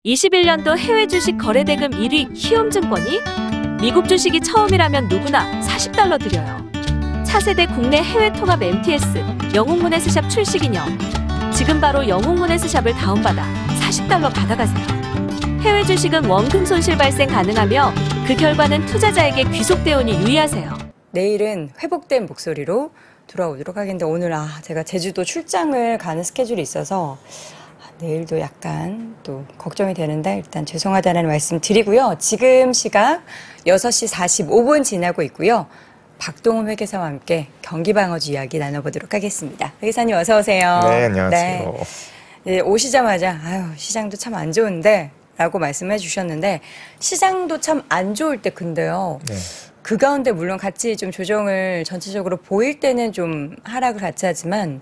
21년도 해외 주식 거래대금 1위 키움증권이 미국 주식이 처음이라면 누구나 $40 드려요. 차세대 국내 해외 통합 MTS 영웅문에스샵 출시 기념. 지금 바로 영웅문에스샵을 다운받아 $40 받아가세요. 해외 주식은 원금 손실 발생 가능하며 그 결과는 투자자에게 귀속되오니 유의하세요. 내일은 회복된 목소리로 돌아오도록 하겠는데 오늘 제가 제주도 출장을 가는 스케줄이 있어서 내일도 약간 또 걱정이 되는데 일단 죄송하다는 말씀 드리고요. 지금 시각 6시 45분 지나고 있고요. 박동훈 회계사와 함께 경기방어주 이야기 나눠보도록 하겠습니다. 회계사님 어서 오세요. 네, 안녕하세요. 네, 오시자마자 시장도 참 안 좋은데 라고 말씀해 주셨는데 시장도 참 안 좋을 때 근데요. 네. 그 가운데 물론 같이 좀 조정을 전체적으로 보일 때는 좀 하락을 같이 하지만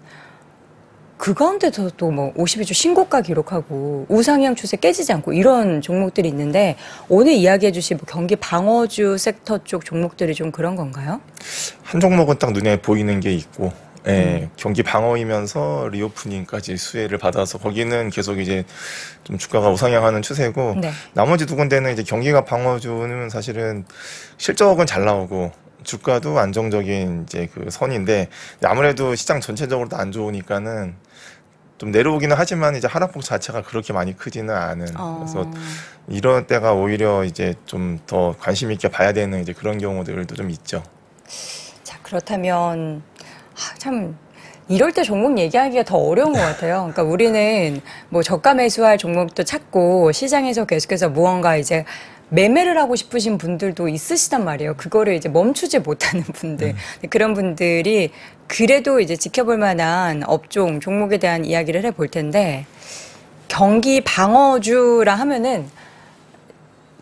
그 가운데서 또 뭐 52주 신고가 기록하고 우상향 추세 깨지지 않고 이런 종목들이 있는데 오늘 이야기해 주실 경기 방어주 섹터 쪽 종목들이 좀 그런 건가요? 한 종목은 딱 눈에 보이는 게 있고 경기 방어이면서 리오프닝까지 수혜를 받아서 거기는 계속 이제 좀 주가가 우상향하는 추세고 네. 나머지 두 군데는 이제 경기가 방어주는 사실은 실적은 잘 나오고 주가도 안정적인 이제 그 선인데 아무래도 시장 전체적으로 안 좋으니까는 좀 내려오기는 하지만 이제 하락폭 자체가 그렇게 많이 크지는 않은 그래서 이런 때가 오히려 이제 좀 더 관심 있게 봐야 되는 이제 그런 경우들도 좀 있죠. 자 그렇다면 참 이럴 때 종목 얘기하기가 더 어려운 것 같아요. 그러니까 우리는 뭐 저가 매수할 종목도 찾고 시장에서 계속해서 무언가 이제 매매를 하고 싶으신 분들도 있으시단 말이에요. 그거를 이제 멈추지 못하는 분들. 그런 분들이 그래도 이제 지켜볼 만한 업종, 종목에 대한 이야기를 해볼 텐데 경기 방어주라 하면은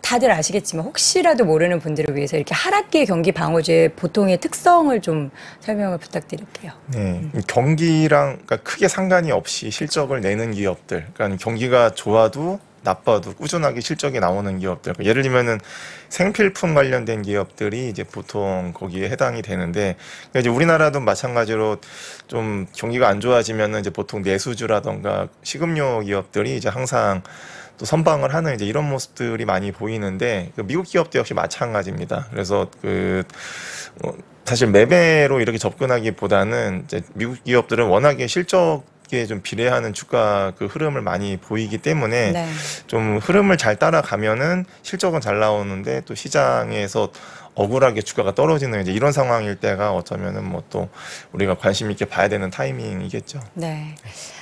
다들 아시겠지만 혹시라도 모르는 분들을 위해서 이렇게 하락기의 경기 방어주의 보통의 특성을 좀 설명을 부탁드릴게요. 네, 경기랑 그러니까 크게 상관이 없이 실적을 내는 기업들, 그러니까 경기가 좋아도 나빠도 꾸준하게 실적이 나오는 기업들. 그러니까 예를 들면은 생필품 관련된 기업들이 이제 보통 거기에 해당이 되는데, 그러니까 이제 우리나라도 마찬가지로 좀 경기가 안 좋아지면은 이제 보통 내수주라던가 식음료 기업들이 이제 항상 또 선방을 하는 이제 이런 모습들이 많이 보이는데, 미국 기업도 역시 마찬가지입니다. 그래서 사실 매매로 이렇게 접근하기보다는 이제 미국 기업들은 워낙에 실적에 좀 비례하는 주가 그 흐름을 많이 보이기 때문에 네. 좀 흐름을 잘 따라가면은 실적은 잘 나오는데 또 시장에서 억울하게 주가가 떨어지는 이제 이런 상황일 때가 어쩌면은 뭐 또 우리가 관심 있게 봐야 되는 타이밍이겠죠. 네.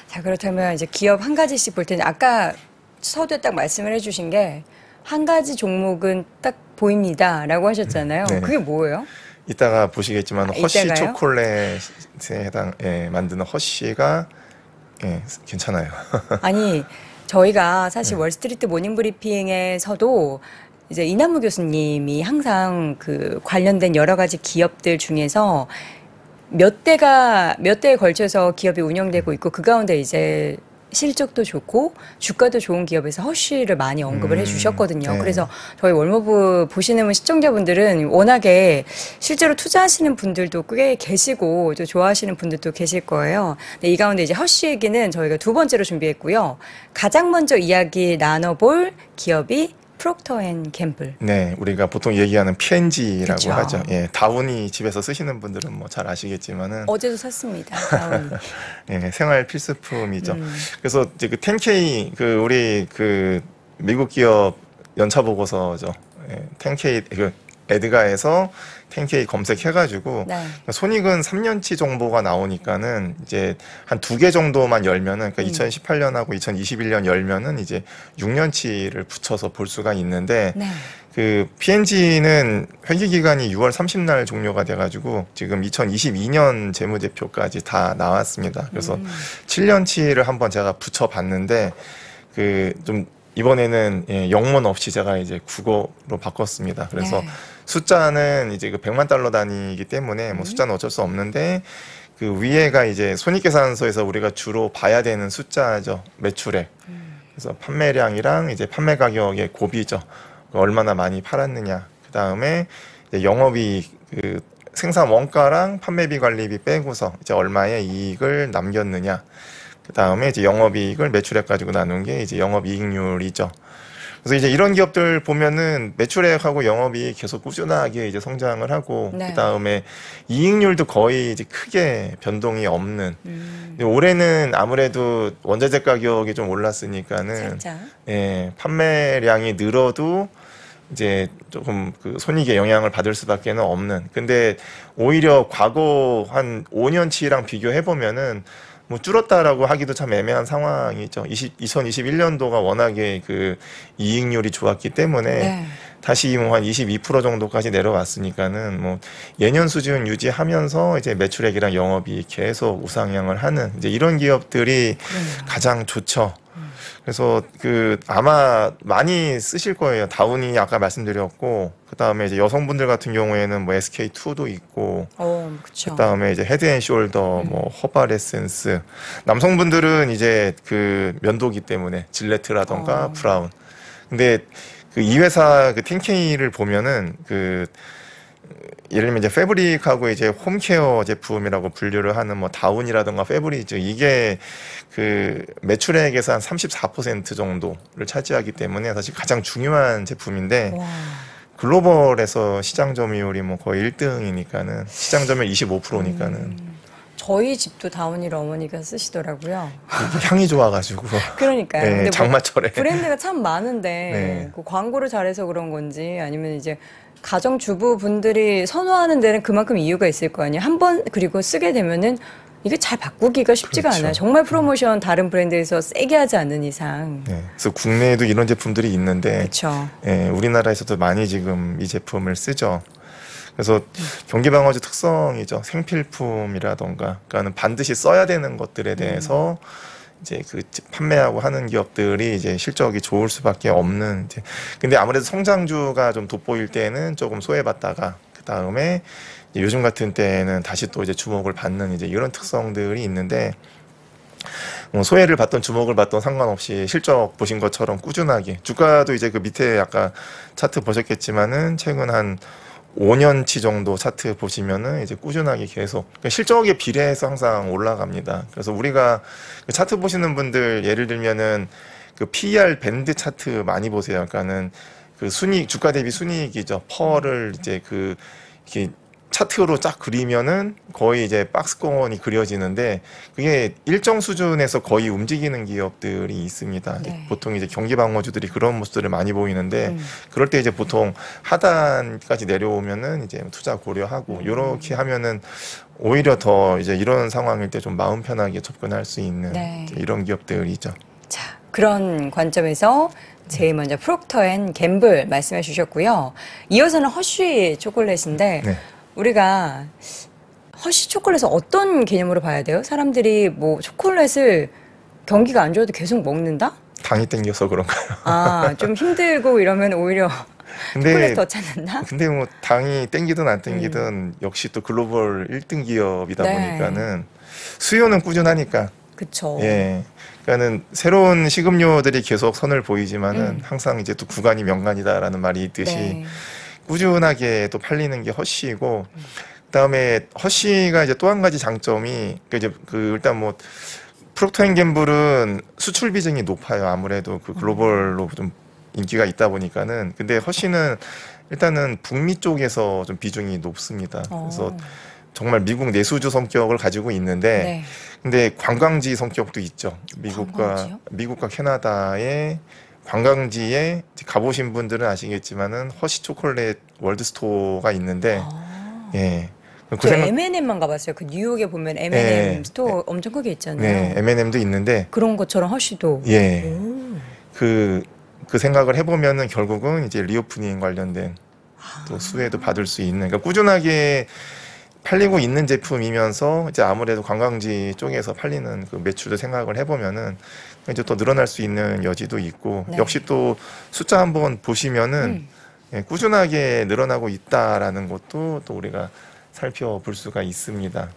자 그렇다면 이제 기업 한 가지씩 볼 텐데 아까 서두에 딱 말씀을 해주신 게 한 가지 종목은 딱 보입니다라고 하셨잖아요. 네. 그게 뭐예요? 이따가 보시겠지만 허쉬 이따가요? 초콜릿에 만드는 허쉬가 괜찮아요. 아니 저희가 사실 월스트리트 모닝브리핑에서도 이제 이남무 교수님이 항상 그 관련된 여러 가지 기업들 중에서 몇 대에 걸쳐서 기업이 운영되고 있고 그 가운데 이제 실적도 좋고 주가도 좋은 기업에서 허쉬를 많이 언급을 해주셨거든요. 네. 그래서 저희 월모브 보시는 시청자분들은 워낙에 실제로 투자하시는 분들도 꽤 계시고 또 좋아하시는 분들도 계실 거예요. 근데 이 가운데 이제 허쉬 얘기는 저희가 두 번째로 준비했고요. 가장 먼저 이야기 나눠볼 기업이 프록터 앤 갬블. 네, 우리가 보통 얘기하는 P&G라고 그쵸? 하죠. 예, 다운이 집에서 쓰시는 분들은 뭐 잘 아시겠지만은 어제도 샀습니다. 다운이. 예, 생활 필수품이죠. 그래서 이제 그 10K 우리 미국 기업 연차 보고서죠. 예, 10K 에드가에서 10K 검색해가지고 네. 손익은 3년치 정보가 나오니까는 이제 한 2개 정도만 열면은 그러니까 2018년하고 2021년 열면은 이제 6년치를 붙여서 볼 수가 있는데 네. 그 P&G는 회계 기간이 6월 30날 종료가 돼가지고 지금 2022년 재무제표까지 다 나왔습니다. 그래서 7년치를 한번 제가 붙여봤는데 좀 이번에는 영문 없이 제가 이제 국어로 바꿨습니다. 그래서 네. 숫자는 이제 100만 달러 단위이기 때문에 뭐 숫자는 어쩔 수 없는데 그 위에가 이제 손익계산서에서 우리가 주로 봐야 되는 숫자죠. 매출액. 그래서 판매량이랑 이제 판매 가격의 곱이죠. 얼마나 많이 팔았느냐. 그 다음에 영업이익 생산 원가랑 판매비 관리비 빼고서 이제 얼마의 이익을 남겼느냐. 그 다음에 이제 영업이익을 매출액 가지고 나눈 게 이제 영업이익률이죠. 그래서 이제 이런 기업들 보면은 매출액하고 영업이 계속 꾸준하게 이제 성장을 하고 네. 그 다음에 이익률도 거의 이제 크게 변동이 없는. 올해는 아무래도 원자재 가격이 좀 올랐으니까는 살짝. 예, 판매량이 늘어도 이제 조금 그 손익에 영향을 받을 수밖에 없는. 근데 오히려 과거 한 5년치랑 비교해 보면은 뭐 줄었다라고 하기도 참 애매한 상황이죠. 2021년도가 워낙에 그 이익률이 좋았기 때문에 네. 다시 뭐 한 22% 정도까지 내려왔으니까는 뭐 예년 수준 유지하면서 이제 매출액이랑 영업이 계속 우상향을 하는 이제 이런 기업들이 가장 좋죠. 그래서 그 아마 많이 쓰실 거예요. 다운이 아까 말씀드렸고 그 다음에 이제 여성분들 같은 경우에는 뭐 SK2도 있고 그렇죠. 그 다음에 이제 헤드앤숄더, 뭐 허바레센스. 남성분들은 이제 그 면도기 때문에 질레트라던가 브라운. 근데 그 이 회사 그 텐케이를 보면은 그 예를 들면 이제 패브릭하고 이제 홈케어 제품이라고 분류를 하는 뭐 다운이라든가 패브리즈 이게 그 매출액에서 한 34% 정도를 차지하기 때문에 사실 가장 중요한 제품인데 와. 글로벌에서 시장 점유율이 뭐 거의 1등이니까는 시장 점유율 25%니까는 저희 집도 다운힐 어머니가 쓰시더라고요. 향이 좋아가지고 그러니까요. 네, 근데 뭐 장마철에 브랜드가 참 많은데 네. 그 광고를 잘해서 그런 건지 아니면 이제 가정주부 분들이 선호하는 데는 그만큼 이유가 있을 거 아니에요. 한 번 그리고 쓰게 되면은 이게 잘 바꾸기가 쉽지가 그렇죠. 않아요. 정말 프로모션 다른 브랜드에서 세게 하지 않는 이상. 네, 그래서 국내에도 이런 제품들이 있는데 그렇죠. 예, 우리나라에서도 많이 지금 이 제품을 쓰죠. 그래서 경기방어제 특성이죠. 생필품이라던가, 그러니까는 반드시 써야 되는 것들에 대해서 이제 그 판매하고 하는 기업들이 이제 실적이 좋을 수밖에 없는. 이제 근데 아무래도 성장주가 좀 돋보일 때는 조금 소외받다가 그 다음에 요즘 같은 때는 다시 또 이제 주목을 받는 이제 이런 특성들이 있는데. 소외를 받던 주목을 받던 상관없이 실적 보신 것처럼 꾸준하게 주가도 이제 그 밑에 아까 차트 보셨겠지만은 최근 한 5년치 정도 차트 보시면은 이제 꾸준하게 계속 그러니까 실적에 비례해서 항상 올라갑니다. 그래서 우리가 그 차트 보시는 분들 예를 들면은 그 PER 밴드 차트 많이 보세요. 그러니까는 그 순이익 주가 대비 순이익이죠. 펄을 이제 그 이렇게 차트로 쫙 그리면은 거의 이제 박스권이 그려지는데 그게 일정 수준에서 거의 움직이는 기업들이 있습니다. 네. 보통 이제 경기방어주들이 그런 모습들을 많이 보이는데 그럴 때 이제 보통 하단까지 내려오면은 이제 투자 고려하고 요렇게 하면은 오히려 더 이제 이런 상황일 때 좀 마음 편하게 접근할 수 있는 네. 이제 이런 기업들이죠. 자, 그런 관점에서 제일 먼저 프록터 앤 갬블 말씀해 주셨고요. 이어서는 허쉬 초콜릿인데 네. 우리가 허쉬 초콜릿을 어떤 개념으로 봐야 돼요? 사람들이 뭐 초콜릿을 경기가 안 좋아도 계속 먹는다? 당이 땡겨서 그런가요? 아, 좀 힘들고 이러면 오히려 근데 초콜릿 더 찾는다? 근데 뭐 당이 땡기든 안 땡기든 역시 또 글로벌 1등 기업이다 네. 보니까는 수요는 꾸준하니까 그쵸. 예. 그러니까는 새로운 식음료들이 계속 선을 보이지만은 항상 이제 또 구간이 명간이다라는 말이 있듯이 네. 꾸준하게 또 팔리는 게 허쉬이고 그다음에 허쉬가 이제 또 한 가지 장점이 그 이제 그 일단 뭐 프록터 앤 갬블은 수출 비중이 높아요. 아무래도 그 글로벌로 좀 인기가 있다 보니까는 근데 허쉬는 일단은 북미 쪽에서 좀 비중이 높습니다. 그래서 정말 미국 내수주 성격을 가지고 있는데 네. 근데 관광지 성격도 있죠. 관광지요? 미국과 캐나다의 관광지에 가보신 분들은 아시겠지만은 허쉬 초콜릿 월드스토어가 있는데 예. 저 M&M만 가봤어요. 그 뉴욕에 보면 M&M 네. 스토어 엄청 크게 있잖아요. 네, M&M도 있는데 그런 것처럼 허쉬도. 예. 그 생각을 해보면은 결국은 이제 리오프닝 관련된 또 수혜도 받을 수 있는 그러니까 꾸준하게 팔리고 있는 제품이면서 이제 아무래도 관광지 쪽에서 팔리는 그 매출도 생각을 해보면은 이제 또 늘어날 수 있는 여지도 있고 네. 역시 또 숫자 한번 보시면은 예, 꾸준하게 늘어나고 있다라는 것도 또 우리가 살펴볼 수가 있습니다.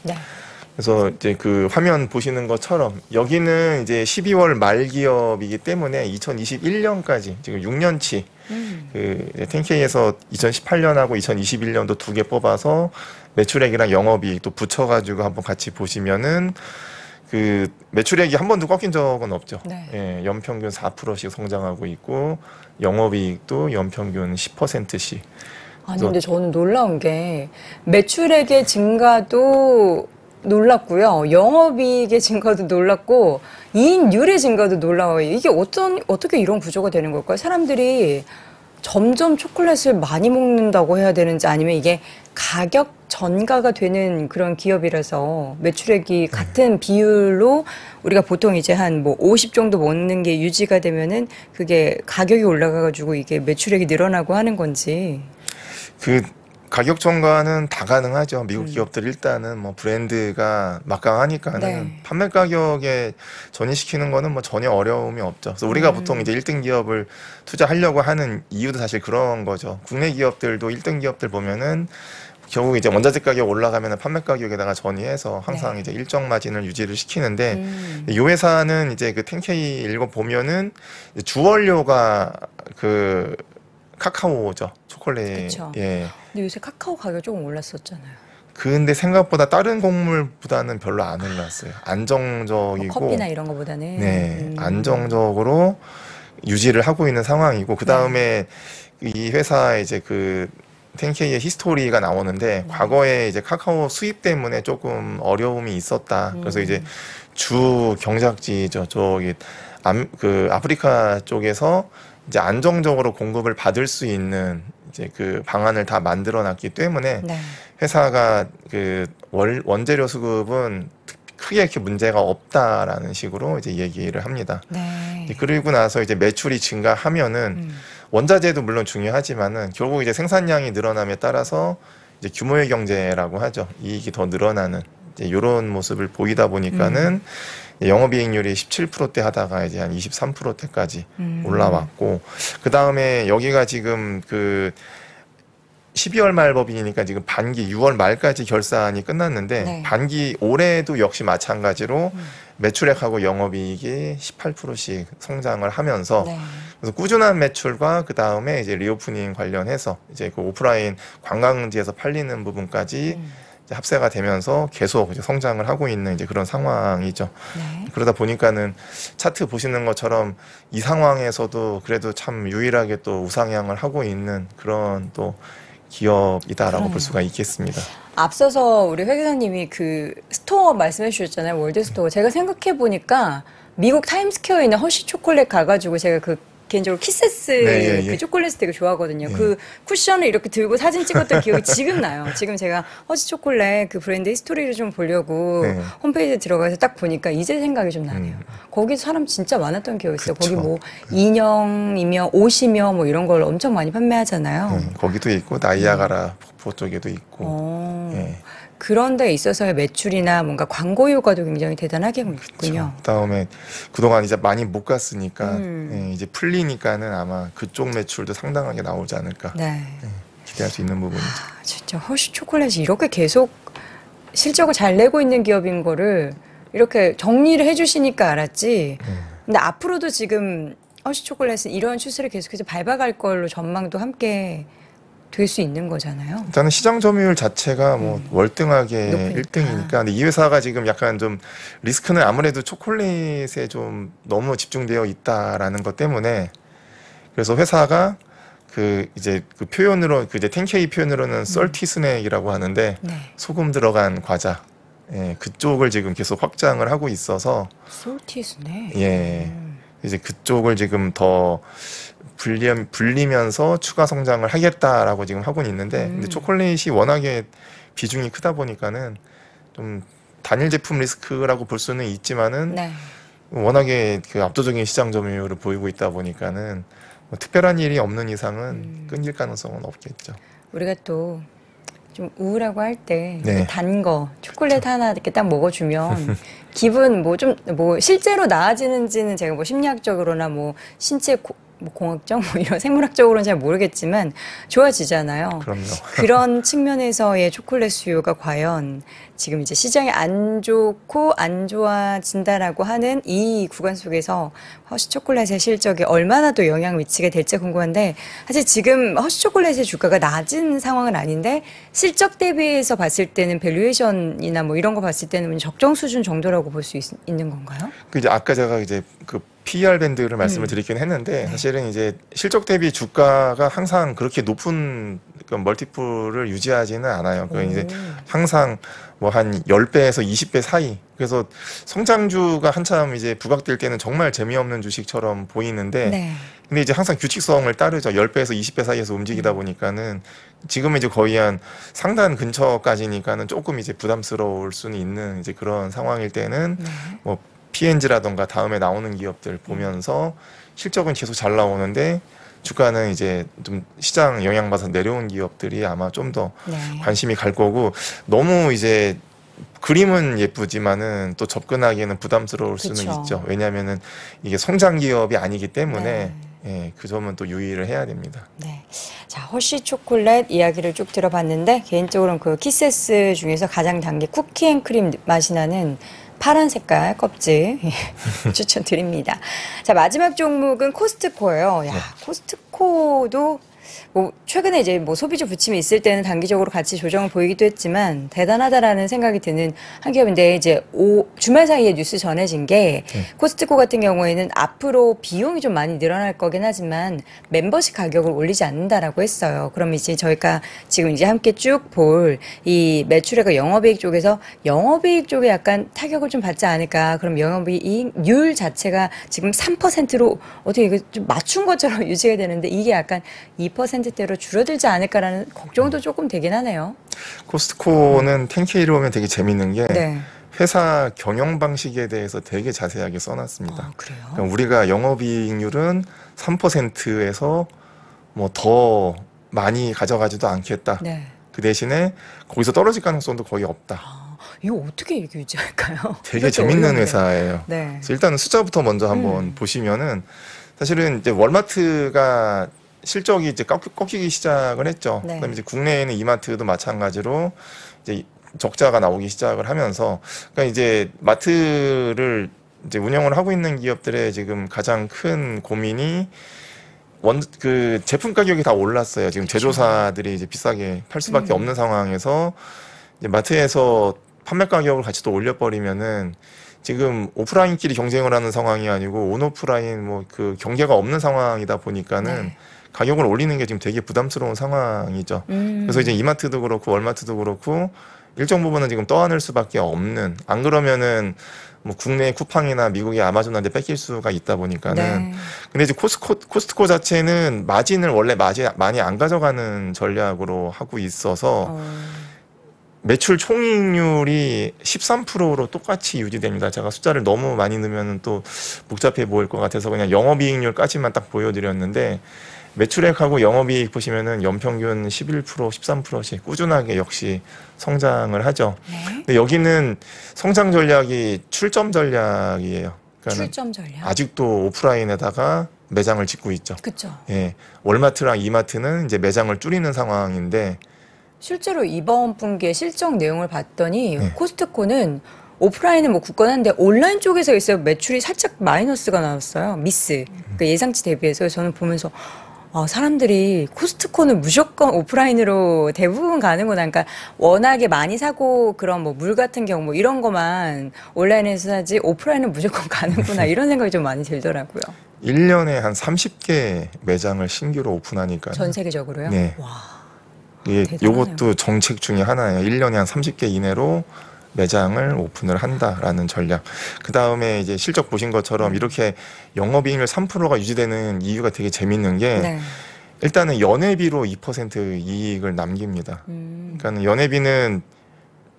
네. 그래서 이제 그 화면 보시는 것처럼 여기는 이제 12월 말 기업이기 때문에 2021년까지 지금 6년치 그 텐케이에서 2018년하고 2021년도 두 개 뽑아서 매출액이랑 영업이익 또 붙여가지고 한번 같이 보시면은 그 매출액이 한 번도 꺾인 적은 없죠. 네. 예, 연평균 4%씩 성장하고 있고 영업이익도 연평균 10%씩. 아니 근데 저는 놀라운 게 매출액의 증가도 놀랐고요. 영업이익의 증가도 놀랐고 이익률의 증가도 놀라워요. 이게 어떻게 이런 구조가 되는 걸까요? 사람들이 점점 초콜릿을 많이 먹는다고 해야 되는지 아니면 이게 가격 전가가 되는 그런 기업이라서 매출액이 같은 비율로 우리가 보통 이제 한 뭐 50 정도 먹는 게 유지가 되면은 그게 가격이 올라가가지고 이게 매출액이 늘어나고 하는 건지. 그 가격 전가는 다 가능하죠. 미국 기업들 일단은 뭐 브랜드가 막강하니까는 네. 판매 가격에 전이시키는 거는 뭐 전혀 어려움이 없죠. 그래서 우리가 보통 이제 1등 기업을 투자하려고 하는 이유도 사실 그런 거죠. 국내 기업들도 1등 기업들 보면은 결국 이제 원자재 가격 올라가면 판매 가격에다가 전이해서 항상 네. 이제 일정 마진을 유지를 시키는데 이 회사는 이제 그 10K 읽어 보면은 주원료가 그 카카오죠. 초콜릿. 그쵸. 예. 근데 요새 카카오 가격 조금 올랐었잖아요. 근데 생각보다 다른 곡물보다는 별로 안 올랐어요. 안정적이고 커피나 이런 거보다는. 네, 안정적으로 유지를 하고 있는 상황이고 그 다음에 이 회사 이제 그 10K의 히스토리가 나오는데 과거에 이제 카카오 수입 때문에 조금 어려움이 있었다. 그래서 이제 주 경작지죠. 저기 그 아프리카 쪽에서 이제 안정적으로 공급을 받을 수 있는 이제 그 방안을 다 만들어 놨기 때문에 네. 회사가 그 원재료 수급은 크게 이렇게 문제가 없다라는 식으로 이제 얘기를 합니다. 네. 그리고 나서 이제 매출이 증가하면은 원자재도 물론 중요하지만은 결국 이제 생산량이 늘어남에 따라서 이제 규모의 경제라고 하죠. 이익이 더 늘어나는 이제 이런 모습을 보이다 보니까는 영업이익률이 17%대 하다가 이제 한 23%대까지 올라왔고 그 다음에 여기가 지금 그 12월 말 법인이니까 지금 반기 6월 말까지 결산이 끝났는데 네. 반기 올해도 역시 마찬가지로 매출액하고 영업이익이 18%씩 성장을 하면서 네. 그래서 꾸준한 매출과 그 다음에 이제 리오프닝 관련해서 이제 그 오프라인 관광지에서 팔리는 부분까지 이제 합세가 되면서 계속 이제 성장을 하고 있는 이제 그런 상황이죠. 네. 그러다 보니까는 차트 보시는 것처럼 이 상황에서도 그래도 참 유일하게 또 우상향을 하고 있는 그런 또 기업이다라고 볼 수가 있겠습니다. 앞서서 우리 회 기자님이 그 스토어 말씀해 주셨잖아요. 월드 스토어. 제가 생각해 보니까 미국 타임스퀘어에 있는 허쉬 초콜릿 가가지고 제가 그 개인적으로 키세스 네, 예. 그 초콜릿 되게 좋아하거든요. 예. 그 쿠션을 이렇게 들고 사진 찍었던 기억이 지금 나요. 지금 제가 허쉬 초콜릿 그 브랜드 히스토리를 좀 보려고 네. 홈페이지에 들어가서 딱 보니까 이제 생각이 좀 나네요. 거기 사람 진짜 많았던 기억이 있어요. 그쵸. 거기 뭐 인형이며 옷이며 뭐 이런 걸 엄청 많이 판매하잖아요. 거기도 있고 나이아가라 폭포 쪽에도 있고. 예. 그런 데 있어서의 매출이나 뭔가 광고 효과도 굉장히 대단하겠군요. 그다음에 그동안 이제 많이 못 갔으니까 예, 이제 풀리니까는 아마 그쪽 매출도 상당하게 나오지 않을까 네. 기대할 수 있는 부분이죠. 아, 진짜 허쉬 초콜릿이 이렇게 계속 실적을 잘 내고 있는 기업인 거를 이렇게 정리를 해주시니까 알았지. 근데 앞으로도 지금 허쉬 초콜릿은 이런 추세를 계속해서 밟아갈 걸로 전망도 함께 될 수 있는 거잖아요. 일단은 시장 점유율 자체가 뭐 월등하게 높으니까. 1등이니까 근데 이 회사가 지금 약간 좀 리스크는 아무래도 초콜릿에 좀 너무 집중되어 있다라는 것 때문에 그래서 회사가 그 이제 그 표현으로 그 이제 10K 표현으로는 썰티 스낵이라고 하는데 네. 소금 들어간 과자 예, 그쪽을 지금 계속 확장을 하고 있어서 솔티스네. 예. 이제 그쪽을 지금 더 불리면서 추가 성장을 하겠다라고 지금 하고는 있는데 근데 초콜릿이 워낙에 비중이 크다 보니까는 좀 단일 제품 리스크라고 볼 수는 있지만은 네. 워낙에 그 압도적인 시장 점유율을 보이고 있다 보니까는 뭐 특별한 일이 없는 이상은 끊길 가능성은 없겠죠. 우리가 또 좀 우울하고 할 때 네. 단 거 초콜릿 하나 이렇게 딱 먹어주면 기분 뭐 좀 뭐 실제로 나아지는지는 제가 뭐 심리학적으로나 뭐 신체 뭐 공학적 뭐 이런 생물학적으로는 잘 모르겠지만 좋아지잖아요. 그럼요. 그런 측면에서의 초콜릿 수요가 과연 지금 이제 시장에 안 좋고 안 좋아진다라고 하는 이 구간 속에서 허쉬 초콜릿의 실적에 얼마나 또 영향을 미치게 될지 궁금한데, 사실 지금 허쉬 초콜릿의 주가가 낮은 상황은 아닌데 실적 대비해서 봤을 때는 밸류에이션이나 뭐 이런 거 봤을 때는 적정 수준 정도라고 볼 수 있는 건가요? 그 이제 아까 제가 이제 그 PER 밴드를 말씀을 드리긴 했는데, 사실은 이제 실적 대비 주가가 항상 그렇게 높은 그 멀티플을 유지하지는 않아요. 그 이제 항상 뭐 한 10배에서 20배 사이. 그래서 성장주가 한참 이제 부각될 때는 정말 재미없는 주식처럼 보이는데, 네. 근데 이제 항상 규칙성을 따르죠. 10배에서 20배 사이에서 움직이다 보니까는 지금은 이제 거의 한 상단 근처까지니까는 조금 이제 부담스러울 수는 있는 이제 그런 상황일 때는 뭐 P&G라던가 다음에 나오는 기업들 보면서 실적은 계속 잘 나오는데 주가는 이제 좀 시장 영향받아서 내려온 기업들이 아마 좀 더 관심이 갈 거고, 너무 이제 그림은 예쁘지만은 또 접근하기에는 부담스러울 수는 그쵸. 있죠. 왜냐하면은 이게 성장 기업이 아니기 때문에 예, 그 점은 또 유의를 해야 됩니다. 네. 자, 허쉬 초콜릿 이야기를 쭉 들어봤는데, 개인적으로는 그 키세스 중에서 가장 단 게 쿠키앤크림 맛이 나는 파란 색깔 껍질 추천드립니다. 자, 마지막 종목은 코스트코예요. 야, 코스트코도 뭐 최근에 이제 뭐 소비주 부침이 있을 때는 단기적으로 같이 조정을 보이기도 했지만 대단하다라는 생각이 드는 한 기업인데, 이제 주말 사이에 뉴스 전해진 게 코스트코 같은 경우에는 앞으로 비용이 좀 많이 늘어날 거긴 하지만 멤버십 가격을 올리지 않는다라고 했어요. 그럼 이제 저희가 지금 이제 함께 쭉 볼 이 매출액과 영업이익 쪽에서 영업이익 쪽에 약간 타격을 좀 받지 않을까. 그럼 영업이익률 자체가 지금 3%로 어떻게 이거 좀 맞춘 것처럼 유지가 되는데 이게 약간 2%대로 줄어들지 않을까라는 걱정도 조금 되긴 하네요. 코스트코는 10K를 보면 되게 재밌는 게 네. 회사 경영 방식에 대해서 되게 자세하게 써놨습니다. 그래요? 그러니까 우리가 영업이익률은 3%에서 뭐 더 많이 가져가지도 않겠다. 네. 그 대신에 거기서 떨어질 가능성도 거의 없다. 이거 어떻게 이렇게 유지할까요? 되게 재밌는 회사예요. 네. 그래서 일단은 숫자부터 먼저 한번 보시면은, 사실은 이제 월마트가 실적이 이제 꺾이기 시작을 했죠. 네. 그다음에 이제 국내에는 이마트도 마찬가지로 이제 적자가 나오기 시작을 하면서, 그러니까 이제 마트를 이제 운영을 하고 있는 기업들의 지금 가장 큰 고민이 그 제품 가격이 다 올랐어요. 지금 제조사들이 이제 비싸게 팔 수밖에 없는 상황에서 이제 마트에서 판매 가격을 같이 또 올려버리면은 지금 오프라인끼리 경쟁을 하는 상황이 아니고 온오프라인 뭐 그 경계가 없는 상황이다 보니까는 가격을 올리는 게 지금 되게 부담스러운 상황이죠. 그래서 이제 이마트도 그렇고 월마트도 그렇고 일정 부분은 지금 떠안을 수밖에 없는, 안 그러면은 뭐 국내 쿠팡이나 미국의 아마존한테 뺏길 수가 있다 보니까는. 근데 이제 코스트코 자체는 마진을 원래 많이 안 가져가는 전략으로 하고 있어서 매출 총이익률이 13%로 똑같이 유지됩니다. 제가 숫자를 너무 많이 넣으면 또 복잡해 보일 것 같아서 그냥 영업이익률까지만 딱 보여드렸는데, 매출액하고 영업이익 보시면은 연평균 11%, 13%씩 꾸준하게 역시 성장을 하죠. 근데 여기는 성장 전략이 출점 전략이에요. 그러니까 출점 전략. 아직도 오프라인에다가 매장을 짓고 있죠. 그렇죠. 예, 월마트랑 이마트는 이제 매장을 줄이는 상황인데, 실제로 이번 분기의 실적 내용을 봤더니 코스트코는 오프라인은 뭐 굳건한데 온라인 쪽에서 있어요. 매출이 살짝 마이너스가 나왔어요. 미스. 그러니까 예상치 대비해서. 그래서 저는 보면서 사람들이 코스트코는 무조건 오프라인으로 대부분 가는구나. 그러니까 워낙에 많이 사고 그런 뭐 물 같은 경우 뭐 이런 거만 온라인에서 사지 오프라인은 무조건 가는구나. 이런 생각이 좀 많이 들더라고요. 1년에 한 30개 매장을 신규로 오픈하니까. 전 세계적으로요? 네. 와. 예, 대단하네요. 요것도 정책 중에 하나예요. 1년에 한 30개 이내로 매장을 오픈을 한다라는 전략. 그 다음에 이제 실적 보신 것처럼 이렇게 영업이익률 3%가 유지되는 이유가 되게 재밌는 게, 일단은 연회비로 2% 이익을 남깁니다. 그러니까 연회비는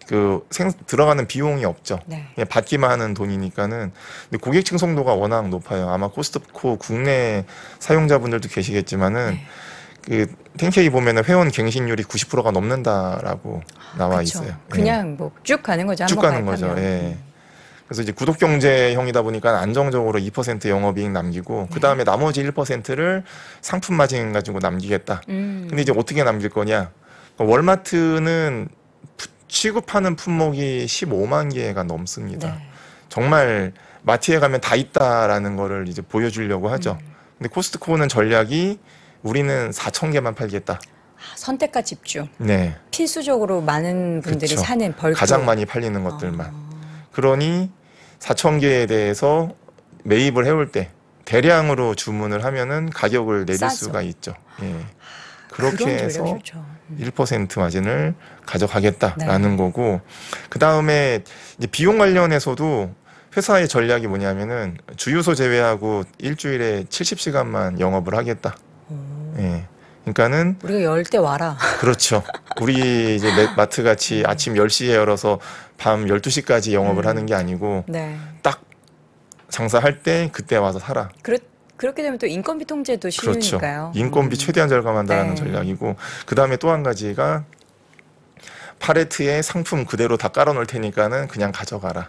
그 들어가는 비용이 없죠. 그냥 받기만 하는 돈이니까는. 근데 고객 층송도가 워낙 높아요. 아마 코스트코 국내 사용자분들도 계시겠지만은 그 10K 보면은 회원 갱신율이 90%가 넘는다라고 나와 그쵸. 있어요. 그냥 뭐 쭉 가는 거죠. 쭉 한번 가는 거죠. 가입하면. 예. 그래서 이제 구독경제형이다 보니까 안정적으로 2% 영업이익 남기고 그 다음에 나머지 1%를 상품 마진 가지고 남기겠다. 근데 이제 어떻게 남길 거냐? 월마트는 취급하는 품목이 15만 개가 넘습니다. 네. 정말 마트에 가면 다 있다라는 거를 이제 보여주려고 하죠. 근데 코스트코는 전략이 우리는 4천 개만 팔겠다. 선택과 집중. 네. 필수적으로 많은 분들이 그쵸. 사는 벌크. 가장 많이 팔리는 것들만. 그러니 4천 개에 대해서 매입을 해올 때 대량으로 주문을 하면은 가격을 내릴 싸죠. 수가 있죠. 예. 그렇게 그런 해서 전략이 좋죠. 1% 마진을 가져가겠다라는 네. 거고, 그 다음에 이제 비용 관련해서도 회사의 전략이 뭐냐면은 주유소 제외하고 일주일에 70시간만 영업을 하겠다. 예. 그러니까는 우리가 열 때 와라. 그렇죠. 우리 이제 마트 같이 아침 10시에 열어서 밤 12시까지 영업을 하는 게 아니고 네. 딱 장사할 때 그때 와서 사라. 그렇게 되면 또 인건비 통제도 그렇죠. 쉬우니까요. 인건비 최대한 절감한다는 네. 전략이고, 그 다음에 또 한 가지가 팔레트에 상품 그대로 다 깔아놓을 테니까는 그냥 가져가라.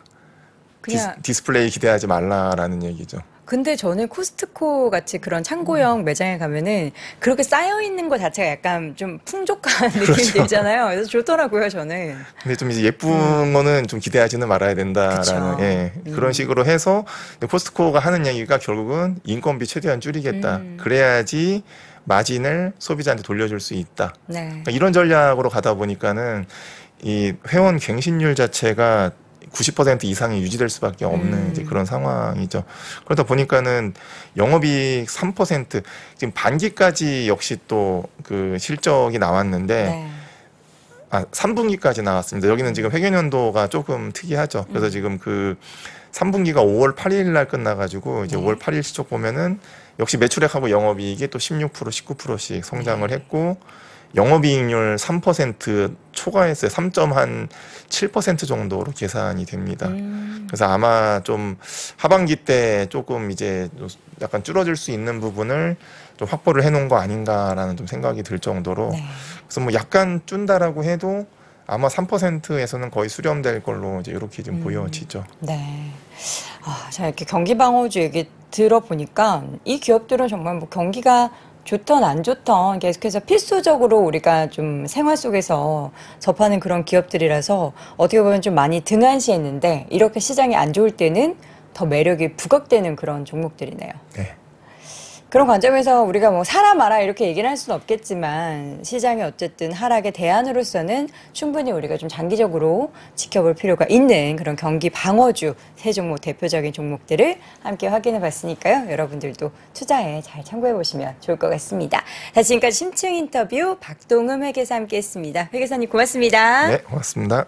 그냥 디스플레이 기대하지 말라라는 얘기죠. 근데 저는 코스트코 같이 그런 창고형 매장에 가면은 그렇게 쌓여 있는 것 자체가 약간 좀 풍족한 느낌이 그렇죠. 들잖아요. 그래서 좋더라고요, 저는. 근데 좀 이제 예쁜 거는 좀 기대하지는 말아야 된다라는 그쵸. 예, 그런 식으로 해서 코스트코가 하는 얘기가 결국은 인건비 최대한 줄이겠다. 그래야지 마진을 소비자한테 돌려줄 수 있다. 네. 그러니까 이런 전략으로 가다 보니까는 이 회원 갱신율 자체가 90% 이상이 유지될 수밖에 없는 이제 그런 상황이죠. 그러다 보니까는 영업이익 3% 지금 반기까지 역시 또 그 실적이 나왔는데 네. 3분기까지 나왔습니다. 여기는 지금 회계연도가 조금 특이하죠. 그래서 지금 그 3분기가 5월 8일 날 끝나가지고 이제 네. 5월 8일 실적 보면은 역시 매출액하고 영업이익이 또 16%, 19%씩 성장을 했고, 영업이익률 3% 초과했어요. 3.7% 정도로 계산이 됩니다. 그래서 아마 좀 하반기 때 조금 이제 약간 줄어들 수 있는 부분을 좀 확보를 해놓은 거 아닌가라는 좀 생각이 들 정도로. 네. 그래서 뭐 약간 준다라고 해도 아마 3%에서는 거의 수렴될 걸로 이제 이렇게 좀 보여지죠. 네. 자, 이렇게 경기 방어주 얘기 들어보니까 이 기업들은 정말 뭐 경기가 좋던 안 좋던 계속해서 필수적으로 우리가 좀 생활 속에서 접하는 그런 기업들이라서 어떻게 보면 좀 많이 등한시했는데, 이렇게 시장이 안 좋을 때는 더 매력이 부각되는 그런 종목들이네요. 네. 그런 관점에서 우리가 뭐 사라 마라 이렇게 얘기를 할 수는 없겠지만, 시장이 어쨌든 하락의 대안으로서는 충분히 우리가 좀 장기적으로 지켜볼 필요가 있는 그런 경기 방어주 세 종목, 대표적인 종목들을 함께 확인해 봤으니까요. 여러분들도 투자에 잘 참고해 보시면 좋을 것 같습니다. 자, 지금까지 심층 인터뷰 박동흠 회계사 함께 했습니다. 회계사님 고맙습니다. 네, 고맙습니다.